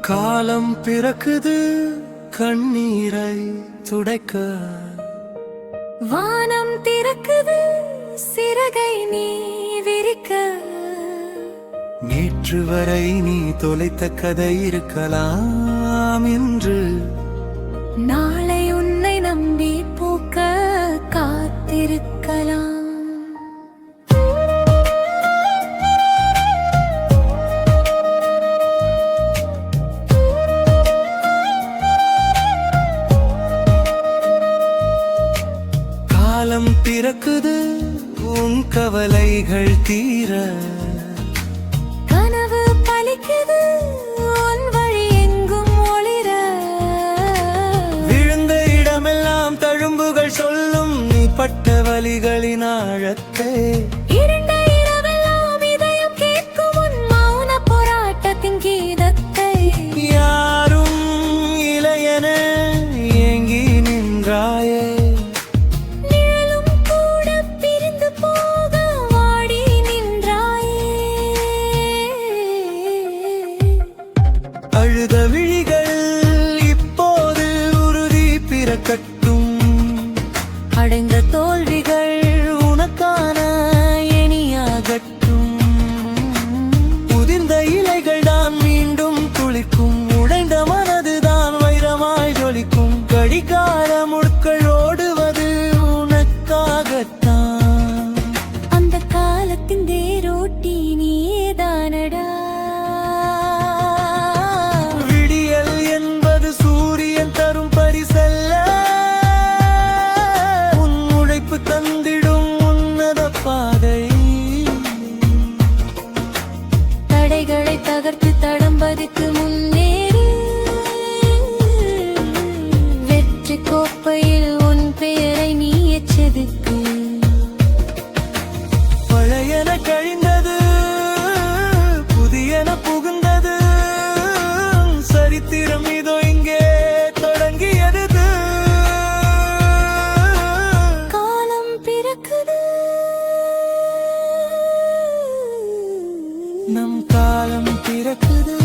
காலம் பிறக்குது கண்ணீரை துடைக்க, வானம் திறக்குது சிறகை நீ விரிக்க. நேற்று வரை நீ தொலைத்த கதை இருக்கலாம் என்று நாளை உன்னை நம்பி பூக்க காத்திருக்கலாம். காலம் பிறக்குது உன் கவலைகள் தீர, கனவு பலிக்குது உன் வழி எங்கும் ஒளிர. விழுந்த இடமெல்லாம் தழும்புகள் சொல்லும் நீ பட்ட வலிகளின் ஆழத்தை. இருண்ட இரவெல்லாம் இதயம் கேட்கும் உன் மௌன போராட்டத்தின் கீதத்தை. யாரும் இளையன ஏங்கி நின்றாயே, அழுத விழிகள் இப்போது உறுதி பிறக்கட்டும். அடைந்த தோல்விகள் உனக்கான எனியாகட்டும். உதிர்ந்த இலைகள் தான் மீண்டும் துளிக்கும், உடைந்த மனதுதான் வைரமாய் ஜொலிக்கும். கடிகார முட்கள் ஓடுவது உனக்காகத்தான். அந்த காலத்தின் தேரோட்டி நீதானடா. தடைகளை தகர்த்து தடம் பதித்து முன்னேறு. வெற்றி கோப்பையில் உன் பெயரை நீ எச்செதுக்கு. பழையன கழிந்தது புதியன புகுந்தது, சரித்திரம் இதோ இங்கே தொடங்கியது. காலம் பிறக்குது நம் காலம் பிறக்குது.